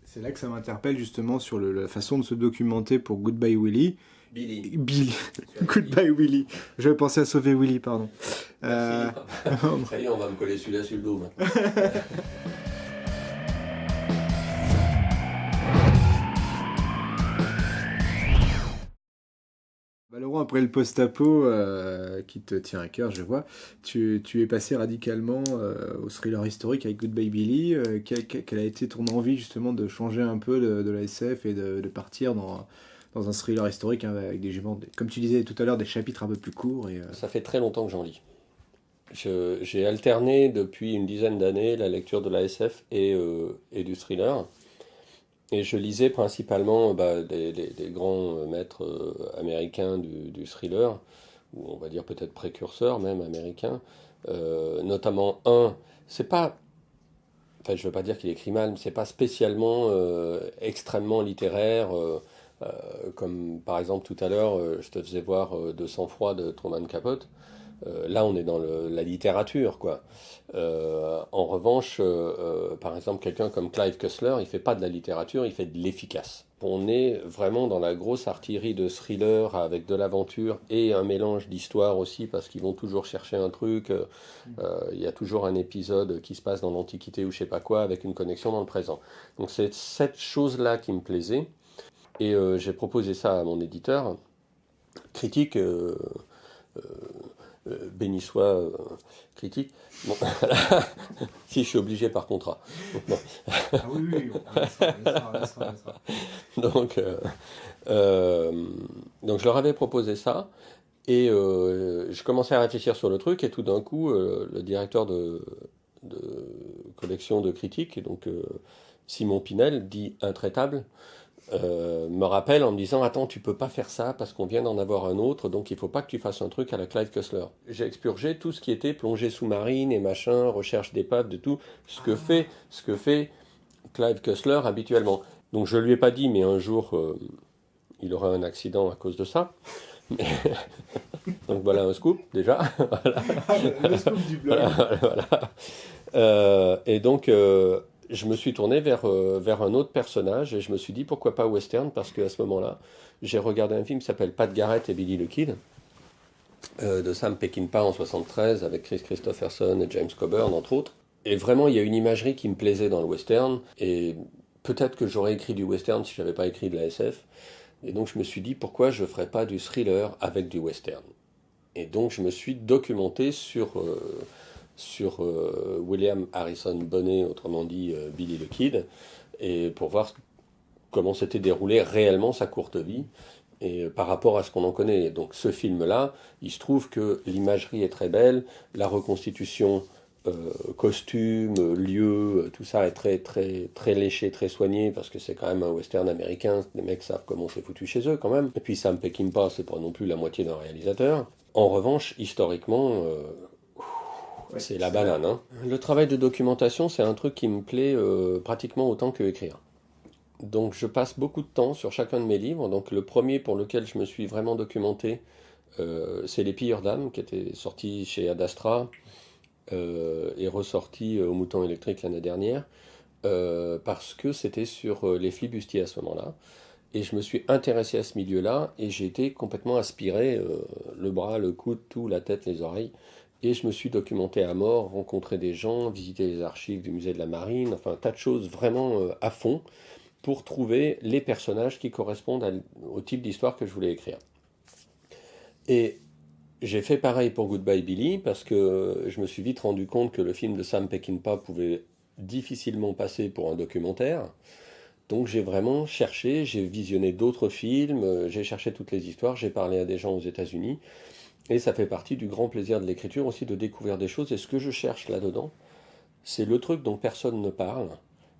C'est là que ça m'interpelle justement sur la façon de se documenter pour Goodbye Willie. Billy. Goodbye Willie. J'avais pensé à sauver Willie, pardon. Merci. Ça y est, on va me coller celui-là sur le dos. Laurent, après le post-apo qui te tient à cœur, je vois, tu es passé radicalement au thriller historique avec Goodbye Billy. Quelle a été ton envie justement de changer un peu de la SF et de partir dans un thriller historique, hein, avec comme tu disais tout à l'heure, des chapitres un peu plus courts Ça fait très longtemps que j'en lis. J'ai alterné depuis une dizaine d'années la lecture de la SF et du thriller. Et je lisais principalement des grands maîtres américains du thriller, ou on va dire peut-être précurseurs même américains. Notamment un, c'est pas, enfin je veux pas dire qu'il écrit mal, mais c'est pas spécialement extrêmement littéraire, comme par exemple tout à l'heure je te faisais voir De sang-froid de Truman Capote. Là, on est dans la littérature, quoi. En revanche, par exemple, quelqu'un comme Clive Cussler, il fait pas de la littérature, il fait de l'efficace. On est vraiment dans la grosse artillerie de thriller avec de l'aventure et un mélange d'histoire aussi, parce qu'ils vont toujours chercher un truc. Il y a toujours un épisode qui se passe dans l'Antiquité ou je sais pas quoi, avec une connexion dans le présent. Donc c'est cette chose-là qui me plaisait. Et j'ai proposé ça à mon éditeur, critique. Béni soit critique. Bon, si je suis obligé par contrat. Bon. Ah oui, oui, on laissera. Donc, donc je leur avais proposé ça et je commençais à réfléchir sur le truc et tout d'un coup le directeur de collection de critiques, donc Simon Pinel, dit intraitable, me rappelle en me disant attends, tu peux pas faire ça parce qu'on vient d'en avoir un autre, donc il faut pas que tu fasses un truc à la Clive Cussler. J'ai expurgé tout ce qui était plongée sous-marine et machin, recherche d'épaves, de tout ce que fait Clive Cussler habituellement. Donc je lui ai pas dit, mais un jour il aura un accident à cause de ça. Donc voilà un scoop déjà. Voilà. Le scoop du blog. Voilà. Et donc je me suis tourné vers un autre personnage et je me suis dit pourquoi pas western, parce qu'à ce moment-là, j'ai regardé un film qui s'appelle Pat Garrett et Billy the Kid de Sam Peckinpah en 73 avec Chris Christopherson et James Coburn entre autres. Et vraiment, il y a une imagerie qui me plaisait dans le western et peut-être que j'aurais écrit du western si j'avais pas écrit de la SF. Et donc je me suis dit pourquoi je ferais pas du thriller avec du western. Et donc je me suis documenté sur William Harrison Bonnet, autrement dit Billy the Kid, et pour voir comment s'était déroulée réellement sa courte vie, et par rapport à ce qu'on en connaît. Donc ce film-là, il se trouve que l'imagerie est très belle, la reconstitution, costume, lieu, tout ça est très, très, très léché, très soigné, parce que c'est quand même un western américain, les mecs savent comment c'est foutu chez eux quand même. Et puis Sam Peckinpah, c'est pas non plus la moitié d'un réalisateur. En revanche, historiquement, c'est la banane, hein. Le travail de documentation, c'est un truc qui me plaît pratiquement autant que écrire. Donc je passe beaucoup de temps sur chacun de mes livres. Donc le premier pour lequel je me suis vraiment documenté, c'est Les Pilleurs d'âme, qui était sorti chez Ad Astra et ressorti au Mouton électrique l'année dernière, parce que c'était sur les flibustiers à ce moment-là. Et je me suis intéressé à ce milieu-là et j'ai été complètement aspiré, le bras, le coude, tout, la tête, les oreilles. Et je me suis documenté à mort, rencontré des gens, visité les archives du musée de la Marine, enfin un tas de choses vraiment à fond pour trouver les personnages qui correspondent au type d'histoire que je voulais écrire. Et j'ai fait pareil pour Goodbye Billy parce que je me suis vite rendu compte que le film de Sam Peckinpah pouvait difficilement passer pour un documentaire. Donc j'ai vraiment cherché, j'ai visionné d'autres films, j'ai cherché toutes les histoires, j'ai parlé à des gens aux États-Unis. Et ça fait partie du grand plaisir de l'écriture aussi de découvrir des choses. Et ce que je cherche là-dedans, c'est le truc dont personne ne parle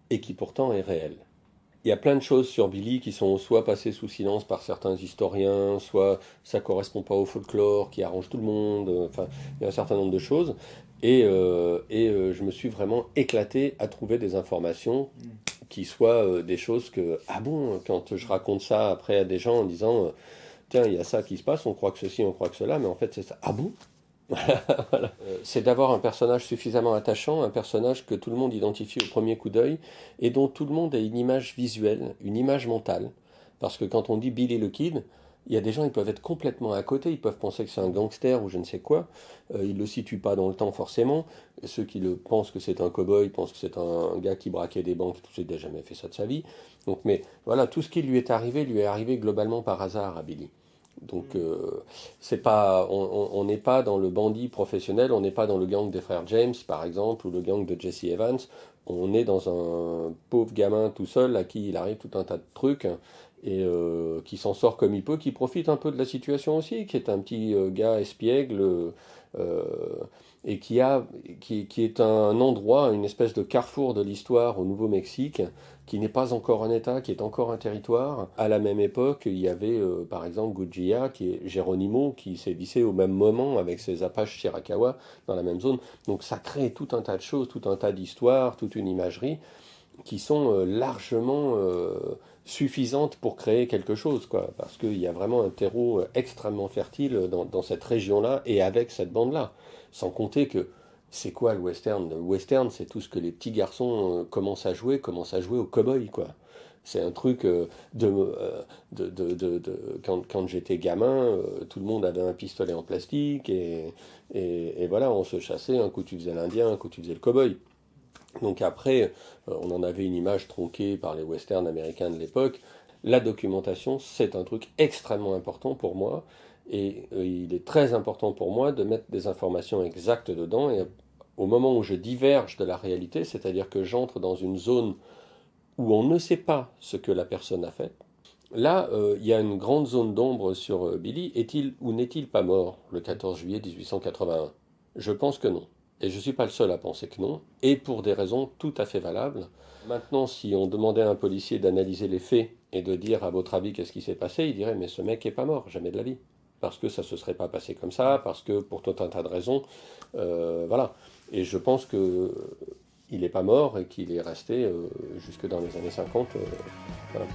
et qui pourtant est réel. Il y a plein de choses sur Billy qui sont soit passées sous silence par certains historiens, soit ça correspond pas au folklore qui arrange tout le monde. Enfin, il y a un certain nombre de choses. Et je me suis vraiment éclaté à trouver des informations qui soient des choses que, ah bon, quand je raconte ça après à des gens en disant, tiens, il y a ça qui se passe, on croit que ceci, on croit que cela, mais en fait c'est ça. Ah bon? C'est d'avoir un personnage suffisamment attachant, un personnage que tout le monde identifie au premier coup d'œil et dont tout le monde a une image visuelle, une image mentale. Parce que quand on dit Billy le Kid, il y a des gens, ils peuvent être complètement à côté, ils peuvent penser que c'est un gangster ou je ne sais quoi. Ils ne le situent pas dans le temps forcément. Et ceux qui le pensent que c'est un cow-boy pensent que c'est un gars qui braquait des banques, tout ça, il n'a jamais fait ça de sa vie. Donc, mais voilà, tout ce qui lui est arrivé globalement par hasard à Billy. Donc c'est pas, on n'est pas dans le bandit professionnel, on n'est pas dans le gang des frères James par exemple ou le gang de Jesse Evans. On est dans un pauvre gamin tout seul à qui il arrive tout un tas de trucs et qui s'en sort comme il peut, qui profite un peu de la situation aussi, qui est un petit gars espiègle euh, et qui est un endroit, une espèce de carrefour de l'histoire au Nouveau-Mexique qui n'est pas encore un État, qui est encore un territoire. À la même époque, il y avait par exemple Guggia, qui est Geronimo, qui s'est vissé au même moment avec ses Apaches Chiricahua dans la même zone. Donc ça crée tout un tas de choses, tout un tas d'histoires, toute une imagerie qui sont largement suffisantes pour créer quelque chose, quoi. Parce qu'il y a vraiment un terreau extrêmement fertile dans cette région-là et avec cette bande-là. Sans compter que c'est quoi le western? Le western, c'est tout ce que les petits garçons commencent à jouer au cow-boy, quoi. C'est un truc quand j'étais gamin, tout le monde avait un pistolet en plastique et voilà, on se chassait. Un coup tu faisais l'Indien, un coup tu faisais le cow-boy. Donc après, on en avait une image tronquée par les westerns américains de l'époque. La documentation, c'est un truc extrêmement important pour moi. Et il est très important pour moi de mettre des informations exactes dedans. Et au moment où je diverge de la réalité, c'est-à-dire que j'entre dans une zone où on ne sait pas ce que la personne a fait, là, il y a une grande zone d'ombre sur Billy. Est-il ou n'est-il pas mort le 14 juillet 1881? Je pense que non. Et je ne suis pas le seul à penser que non, et pour des raisons tout à fait valables. Maintenant, si on demandait à un policier d'analyser les faits et de dire à votre avis qu'est-ce qui s'est passé, il dirait mais ce mec est pas mort, jamais de la vie. Parce que ça se serait pas passé comme ça, parce que pour tout un tas de raisons, voilà. Et je pense que il n'est pas mort et qu'il est resté jusque dans les années 50. Voilà.